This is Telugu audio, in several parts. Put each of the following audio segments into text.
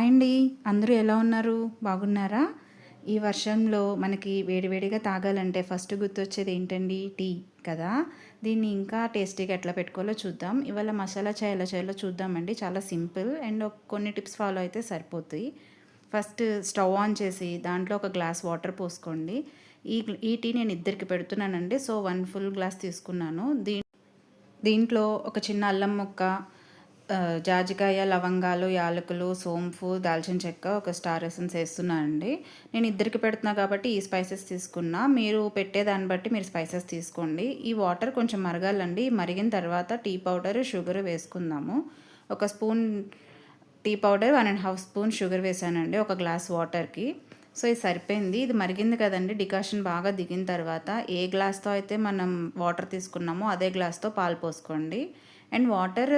అండి. అందరూ ఎలా ఉన్నారు? బాగున్నారా? ఈ వర్షంలో మనకి వేడివేడిగా తాగాలంటే ఫస్ట్ గుర్తొచ్చేది ఏంటండి? టీ కదా! దీన్ని ఇంకా టేస్టీగా ఎట్లా పెట్టుకోవాలో చూద్దాం. ఇవాళ మసాలా చాయ్ ఎలా చేయాలో చూద్దామండి. చాలా సింపుల్ అండ్ కొన్ని టిప్స్ ఫాలో అయితే సరిపోతాయి. ఫస్ట్ స్టవ్ ఆన్ చేసి దాంట్లో ఒక గ్లాస్ వాటర్ పోసుకోండి. ఈ టీ నేను ఇద్దరికి పెడుతున్నానండి. సో 1 ఫుల్ గ్లాస్ తీసుకున్నాను. దీంట్లో ఒక చిన్న అల్లం ముక్క, జాజికాయ, లవంగాలు, యాలకులు, సోంపు, దాల్చిన చెక్క, ఒక స్టార్ ఎసెన్స్ వేస్తున్నానండి. నేను ఇద్దరికి పెడుతున్నా కాబట్టి ఈ స్పైసెస్ తీసుకున్నా. మీరు పెట్టేదాన్ని బట్టి మీరు స్పైసెస్ తీసుకోండి. ఈ వాటర్ కొంచెం మరగాలండి. మరిగిన తర్వాత టీ పౌడర్, షుగర్ వేసుకుందాము. ఒక spoon tea powder, 1.5 spoon sugar వేసానండి ఒక గ్లాస్ వాటర్కి. సో ఇది సరిపోయింది. ఇది మరిగింది కదండి, డికాషన్ బాగా దిగిన తర్వాత ఏ గ్లాస్తో అయితే మనం వాటర్ తీసుకున్నామో అదే గ్లాస్తో పాలు పోసుకోండి. అండ్ వాటర్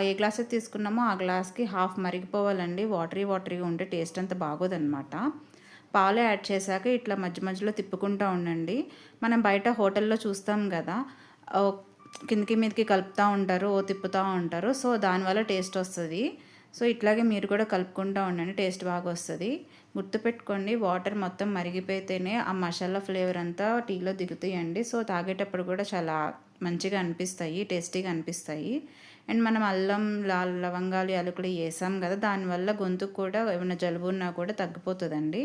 ఏ గ్లాస్ అయితే తీసుకున్నామో ఆ గ్లాస్కి హాఫ్ మరిగిపోవాలండి. వాటరీగా ఉంటే టేస్ట్ అంత బాగోదన్నమాట. పాలు యాడ్ చేశాక ఇట్లా మధ్య మధ్యలో తిప్పుకుంటూ ఉండండి. మనం బయట హోటల్లో చూస్తాం కదా, కిందికి మీదకి కలుపుతూ ఉంటారు, తిప్పుతూ ఉంటారు. సో దానివల్ల టేస్ట్ వస్తుంది. సో ఇట్లాగే మీరు కూడా కలుపుకుంటూ ఉండండి, టేస్ట్ బాగా వస్తుంది. గుర్తుపెట్టుకోండి, వాటర్ మొత్తం మరిగిపోతేనే ఆ మసాలా ఫ్లేవర్ అంతా టీలో దిగుతాయండి. సో తాగేటప్పుడు కూడా చాలా మంచిగా అనిపిస్తాయి, టేస్టీగా అనిపిస్తాయి. అండ్ మనం అల్లం, లవంగాలు, యాలకులు వేసాం కదా, దానివల్ల గొంతుకు కూడా ఏమైనా జలుబు ఉన్నా కూడా తగ్గిపోతుందండి.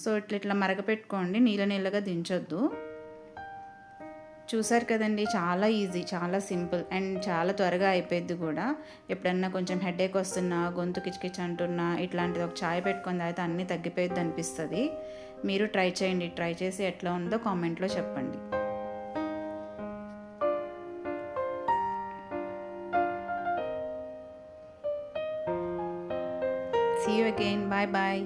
సో ఇట్లా మరగపెట్టుకోండి, నీళ్ళగా దించొద్దు. చూసారు కదండి, చాలా ఈజీ, చాలా సింపుల్ అండ్ చాలా త్వరగా అయిపోద్ది కూడా. ఎప్పుడన్నా కొంచెం హెడేక్ వస్తున్నా, గొంతు కిచకిచ అంటున్నా, ఇట్లాంటిది ఒక చాయ్ పెట్టుకొని తాగితే అన్నీ తగ్గిపోయిద్ది అనిపిస్తుంది. మీరు ట్రై చేయండి. ట్రై చేసి ఎట్లా ఉందో కామెంట్లో చెప్పండి. See you again. Bye bye.